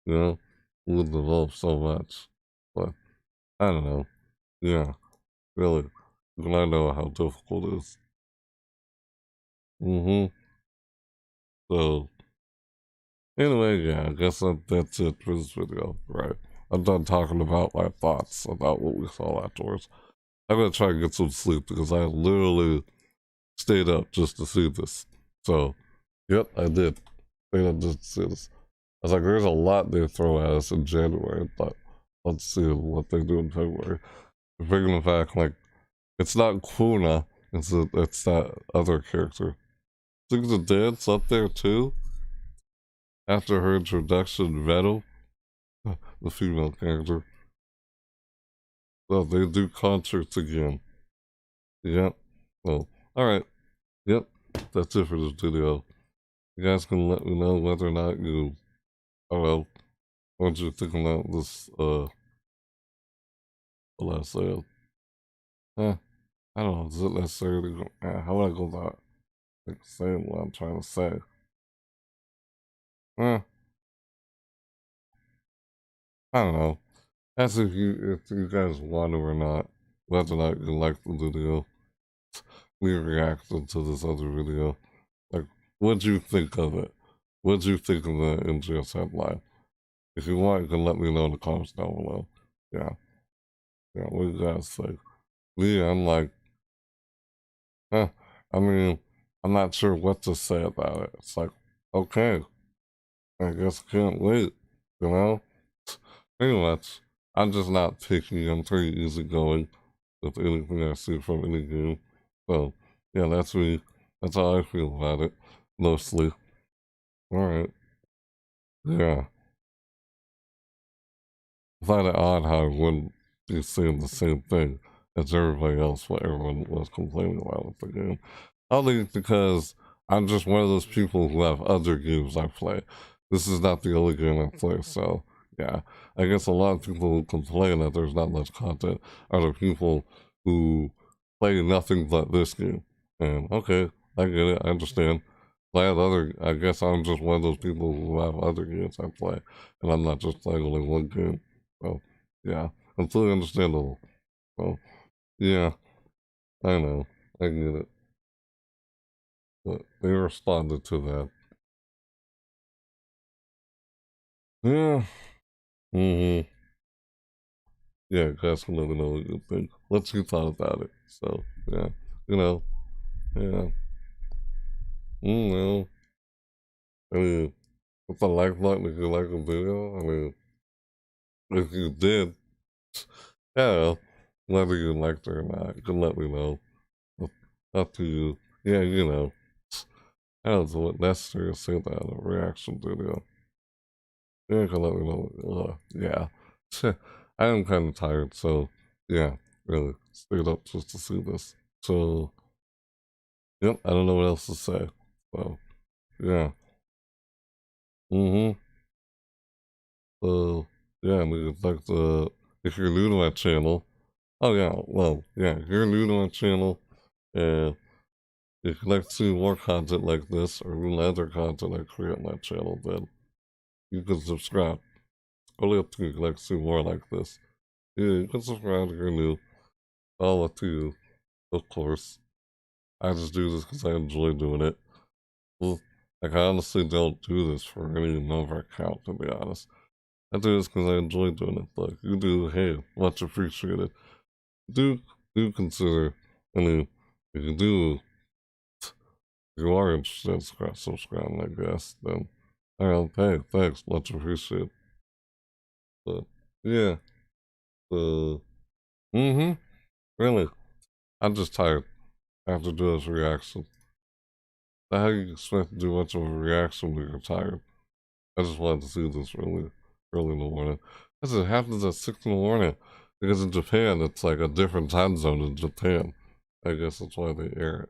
You know? We'll develop so much. But, I don't know. Yeah. Really. When I know how difficult it is. So, anyway, yeah, I guess that's it for this video, right? I'm done talking about my thoughts about what we saw afterwards. I'm gonna try and get some sleep because I literally stayed up just to see this. So, yep, I did. Stayed up just to see this. I was like, there's a lot they throw at us in January, but let's see what they do in February. Bringing the fact, like, it's not Kuna, it's that other character. I think the dance up there too. After her introduction, Venom, the female character. So they do concerts again. Yep. Well, alright. Yep. That's it for this video. You guys can let me know whether or not you, I don't know, what you think about this, what I said. I don't know, is it necessarily, how would I go about like, saying what I'm trying to say? I don't know. That's if you guys want to or not, whether or not you like the video, we reacted to this other video. Like, what'd you think of it? What'd you think of the NGS headline? If you want, you can let me know in the comments down below. Yeah. Yeah, what do you guys think? Me, I'm like, I mean, I'm not sure what to say about it. It's like, okay, I guess I can't wait, you know? Pretty much. I'm just not picky. I'm pretty easygoing with anything I see from any game. So, yeah, that's me. That's how I feel about it, mostly. Alright. Yeah. I find it odd how I wouldn't be saying the same thing as everybody else, what everyone was complaining about with the game. Only because I'm just one of those people who have other games I play. This is not the only game I play, so yeah. I guess a lot of people who complain that there's not much content are the people who play nothing but this game. And okay, I get it, I understand. I guess I'm just one of those people who have other games I play, and I'm not just playing only one game. So, yeah, completely understandable. So, yeah, I know, I get it. But they responded to that. Yeah. Mm-hmm. Yeah, guys can let me know what you think. What you thought about it. So, yeah, you know, yeah. No. I mean, with the like button if you like a video, I mean, if you did, yeah, whether you liked it or not, you can let me know. Up to you. Yeah, you know. I don't know what necessary to say that in a reaction video. Yeah, you can let me know. Yeah. I am kind of tired, so yeah, really. Stayed up just to see this. So, yep, I don't know what else to say. So, yeah. Mm-hmm. So, yeah, and we'd like to, if you're new to my channel, oh yeah, well, yeah, if you're new to my channel, and if you'd like to see more content like this, or any other content I create on my channel, then you can subscribe. Only up to you if you'd like to see more like this. Yeah, you can subscribe if you're new. All up to you, of course. I just do this because I enjoy doing it. Well, like, I honestly don't do this for any number account, to be honest. I do this because I enjoy doing it. Like, you do, hey, much appreciated. Do consider, I mean, if you do, if you are interested in subscribing, I guess, then, hey, thanks, much appreciated. But, yeah, really, I'm just tired after doing this reaction. How do you expect to do much of a reaction when you're tired? I just wanted to see this really early in the morning. Because it happens at 6 in the morning. Because in Japan, it's like a different time zone in Japan. I guess that's why they air it.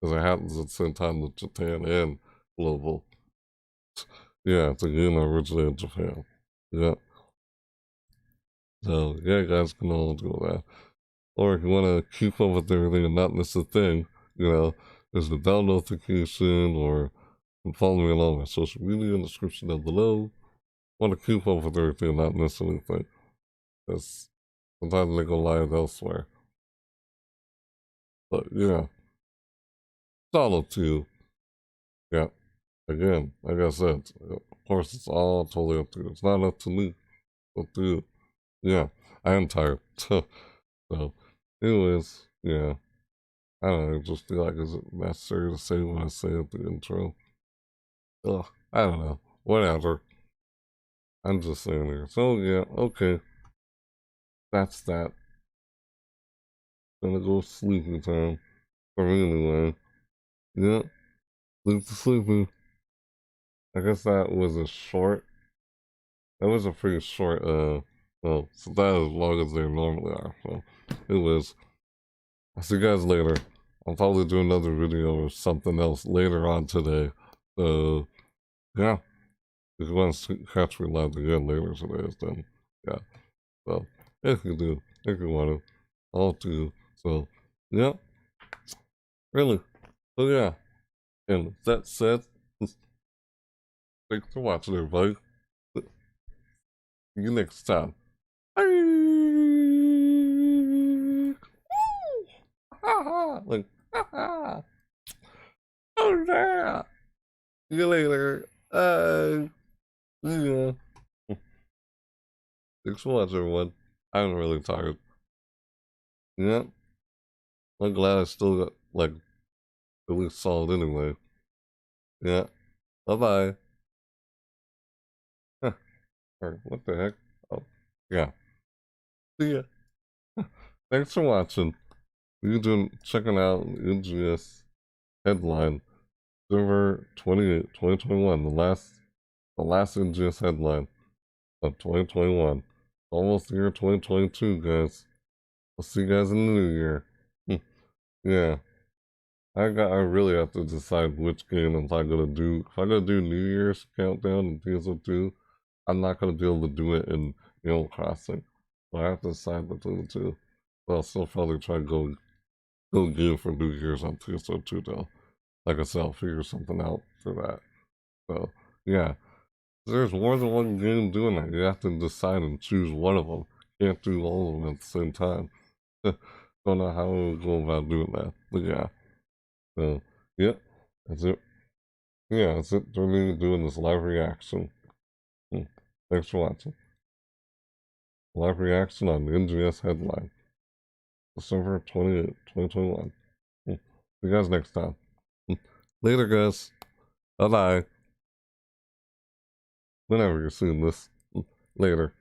Because it happens at the same time with Japan and global. Yeah, it's a game originally in Japan. Yeah. So, yeah, you guys can all do that. Or if you want to keep up with everything and not miss a thing, you know, there's the bell notification, or you can follow me on all my social media in the description down below. Want to keep up with everything and not miss anything. Because sometimes they go live elsewhere. But yeah, it's all up to you. Yeah. again, like I said, of course, it's all totally up to you. It's not up to me. It's up to you. Yeah, I am tired. So, anyways, yeah. I don't know, I just feel like is it necessary to say what I say at the intro? Ugh, I don't know. Whatever. I'm just saying here. So yeah, okay. That's that. Gonna go sleeping time. For me anyway. Yeah. Sleep to sleeping. I guess that was a pretty short, well, so that as long as they normally are. So it was. I'll see you guys later. I'll probably do another video or something else later on today. So yeah. If you want to catch me live again later today, then yeah. So if you do, if you want to, I'll do. So yeah. Really. So yeah. And that said, thanks for watching everybody. See you next time. Like, oh yeah. See you later. Yeah. Thanks for watching, everyone. I'm really tired. Yeah. I'm glad I still got, like, at least solid anyway. Yeah. Bye-bye. Huh. Or what the heck? Oh, yeah. See ya. Thanks for watching. You doing checking out NGS Headline Server 28, 2021, the last NGS headline of 2021. Almost the year 2022, guys. I'll see you guys in the new year. Yeah. I really have to decide which game am I gonna do. If I'm gonna do New Year's countdown in TSO2, I'm not gonna be able to do it in Animal Crossing. So I have to decide between the two. But I'll still probably try to go game for New Year's on TSO2 though. Like I said, I'll figure something out for that. So yeah. There's more than one game doing that. You have to decide and choose one of them. Can't do all of them at the same time. Don't know how we'll go about doing that. But yeah. So yeah, that's it. Yeah, that's it for me doing this live reaction. Thanks for watching. Live reaction on the NGS Headline. December 28th, 2021. See you guys next time. Later, guys. Bye-bye. Whenever you're seeing this. Later.